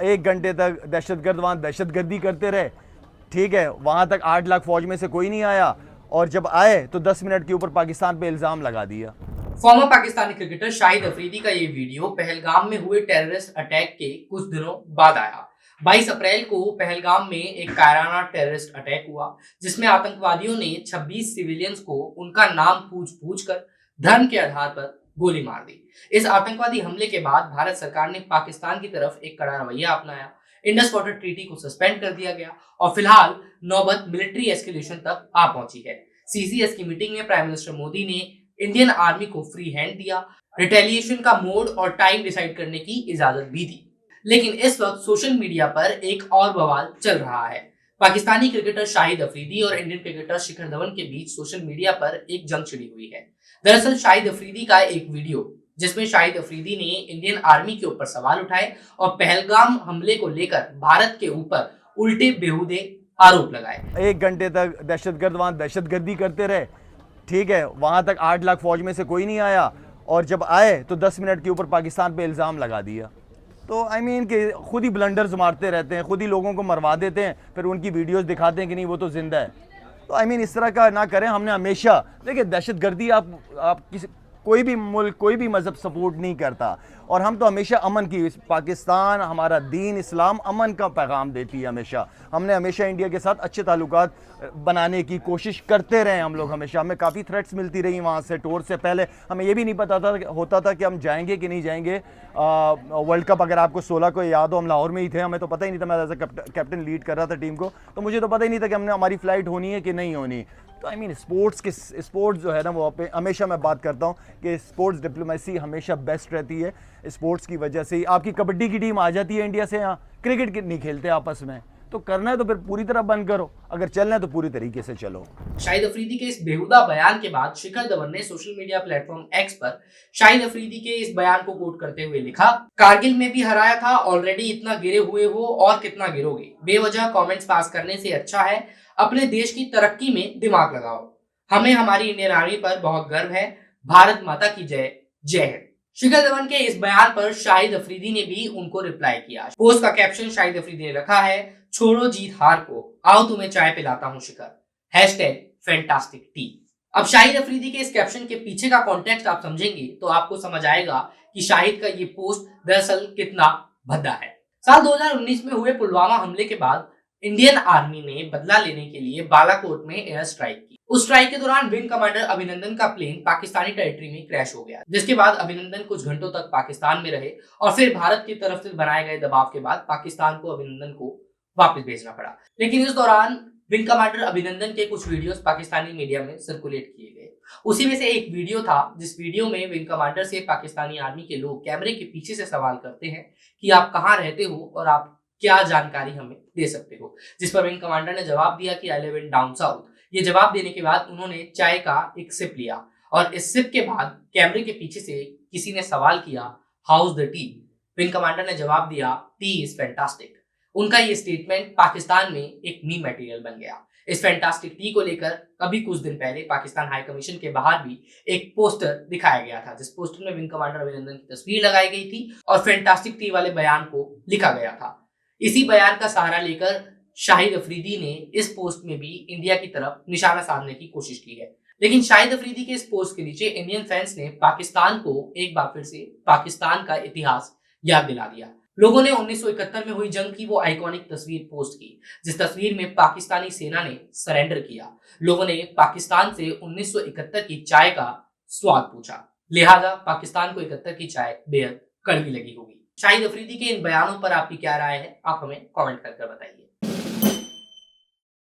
1 घंटे तक दहशतगर्द वहाँ दहशतगर्दी करते रहे, ठीक है। वहाँ तक 8 लाख फौज में से कोई नहीं आया, और जब आए तो 10 मिनट के ऊपर पाकिस्तान पे इल्ज़ाम लगा दिया। फॉर्मर पाकिस्तानी क्रिकेटर शाहिद अफरीदी का ये वीडियो पहलगाम में हुए टेररिस्ट अटैक के कुछ दिनों बाद आया। 22 अप्रैल को पहलगाम में एक कायराना टेररिस्ट अटैक हुआ, जिसमें आतंकवादियों ने 26 सिविलियंस को उनका नाम पूछ कर धर्म के आधार पर गोली मार दी। इस आतंकवादी हमले के बाद भारत सरकार ने पाकिस्तान की तरफ एक कड़ा रवैया अपनाया। इंडस वाटर ट्रीटी को सस्पेंड कर दिया गया और फिलहाल नौबत मिलिट्री एस्केलेशन तक आ पहुंची है। सीसीएस की मीटिंग में प्राइम मिनिस्टर मोदी ने इंडियन आर्मी को फ्री हैंड दिया, रिटेलिएशन का मोड और टाइम डिसाइड करने की इजाजत भी दी। लेकिन इस वक्त सोशल मीडिया पर एक और बवाल चल रहा है। पाकिस्तानी क्रिकेटर शाहिद अफरीदी और इंडियन क्रिकेटर शिखर धवन के बीच सोशल मीडिया पर एक जंग छिड़ी हुई है। दरअसल शाहिद अफरीदी का एक वीडियो, जिसमें शाहिद अफरीदी ने इंडियन आर्मी के ऊपर सवाल उठाए और पहलगाम हमले को लेकर भारत के ऊपर उल्टे बेहुदे आरोप लगाए। 1 घंटे तक दहशतगर्द वहाँ दहशतगर्दी करते रहे, ठीक है। वहाँ तक 8 लाख फौज में से कोई नहीं आया, और जब आए तो 10 मिनट के ऊपर पाकिस्तान पे इल्ज़ाम लगा दिया। तो आई मीन कि खुद ही ब्लंडर्स मारते रहते हैं, खुद ही लोगों को मरवा देते हैं, फिर उनकी वीडियोस दिखाते हैं कि नहीं वो तो जिंदा है। तो आई मीन इस तरह का ना करें। हमने हमेशा देखिए, दहशतगर्दी आप किसी कोई भी मुल्क, कोई भी मज़हब सपोर्ट नहीं करता, और हम तो हमेशा अमन की, पाकिस्तान हमारा दीन इस्लाम अमन का पैगाम देती है। हमेशा हमने हमेशा इंडिया के साथ अच्छे ताल्लुकात बनाने की कोशिश करते रहे। हम लोग हमेशा, हमें काफ़ी थ्रेट्स मिलती रही वहाँ से। टूर से पहले हमें ये भी नहीं पता होता था कि हम जाएंगे कि नहीं जाएंगे। वर्ल्ड कप अगर आपको 16 को याद हो, हम लाहौर में ही थे, हमें तो पता ही नहीं था। मैं एज ए कैप्टन लीड कर रहा था टीम को, तो मुझे तो पता ही नहीं था कि हमने हमारी फ़्लाइट होनी है कि नहीं होनी। तो आई मीन स्पोर्ट्स जो है ना, वो हमेशा मैं बात करता हूँ कि स्पोर्ट्स डिप्लोमेसी हमेशा बेस्ट रहती है। स्पोर्ट्स की वजह से ही आपकी कबड्डी की टीम आ जाती है इंडिया से, यहाँ क्रिकेट नहीं खेलते आपस में। तो करना है तो फिर पूरी तरह बंद करो, अगर चलना है तो पूरी तरीके से चलो। शाहिद अफरीदी के इस बेहुदा बयान के बाद शिखर धवन ने सोशल मीडिया प्लेटफॉर्म एक्स पर शाहिद अफरीदी के इस बयान को कोट करते हुए लिखा, कारगिल में भी हराया था, ऑलरेडी इतना गिरे हुए हो और कितना गिरोगे। बेवजह कमेंट्स पास करने से अच्छा है अपने देश की तरक्की में दिमाग लगाओ। हमें हमारी इंडियन आर्मी पर बहुत गर्व है। भारत माता की जय, जय हिंद। शिखर धवन के इस बयान पर शाहिद अफरीदी ने भी उनको रिप्लाई किया। पोस्ट का कैप्शन शाहिद अफरीदी ने रखा है, छोड़ो जीत हार को, आओ तुम्हें चाय पिलाता हूं शिखर, #फैंटास्टिक टी। अब शाहिद अफरीदी के इस कैप्शन के पीछे का कॉन्टेक्स्ट आप समझेंगे तो आपको समझ आएगा कि शाहिद का ये पोस्ट दरअसल कितना भद्दा है। साल 2019 में हुए पुलवामा हमले के बाद इंडियन आर्मी ने बदला लेने के लिए बालाकोट में एयर स्ट्राइक की। उस स्ट्राइक के दौरान विंग कमांडर अभिनंदन का प्लेन पाकिस्तानी टेरिटरी में क्रैश हो गया, जिसके बाद अभिनंदन कुछ घंटों तक पाकिस्तान में रहे और फिर भारत की तरफ से बनाए गए दबाव के बाद पाकिस्तान को अभिनंदन को वापस भेजना पड़ा। लेकिन इस दौरान विंग कमांडर अभिनंदन के कुछ वीडियोस पाकिस्तानी मीडिया में सर्कुलेट किए गए। उसी में से एक वीडियो था जिस वीडियो में विंग कमांडर से पाकिस्तानी आर्मी के लोग कैमरे के पीछे से सवाल करते हैं कि आप कहाँ रहते हो और आप क्या जानकारी हमें दे सकते हो, जिस पर विंग कमांडर ने जवाब दिया कि I live in down south. ये जवाब देने के बाद उन्होंने चाय का एक सिप लिया और इस सिप के बाद कैमरे के पीछे से किसी ने सवाल किया, how is the T? Wing commander ने जवाब दिया, टी इज फैंटास्टिक। उनका ये स्टेटमेंट पाकिस्तान में एक मीम मटेरियल बन गया। इस फैंटास्टिक टी को लेकर अभी कुछ दिन पहले पाकिस्तान हाई कमीशन के बाहर भी एक पोस्टर दिखाया गया था, जिस पोस्टर में विंग कमांडर अभिनंदन की तस्वीर लगाई गई थी और फैंटास्टिक टी वाले बयान को लिखा गया था। इसी बयान का सहारा लेकर शाहिद अफरीदी ने इस पोस्ट में भी इंडिया की तरफ निशाना साधने की कोशिश की है। लेकिन शाहिद अफरीदी के इस पोस्ट के नीचे इंडियन फैंस ने पाकिस्तान को एक बार फिर से पाकिस्तान का इतिहास याद दिला दिया। लोगों ने 1971 में हुई जंग की वो आइकॉनिक तस्वीर पोस्ट की, जिस तस्वीर में पाकिस्तानी सेना ने सरेंडर किया। लोगों ने पाकिस्तान से 1971 की चाय का स्वाद पूछा, लिहाजा पाकिस्तान को 71 की चाय बेहद कड़वी लगी होगी। शाहिद अफरीदी के इन बयानों पर आपकी क्या राय है, आप हमें कमेंट कर बताइए।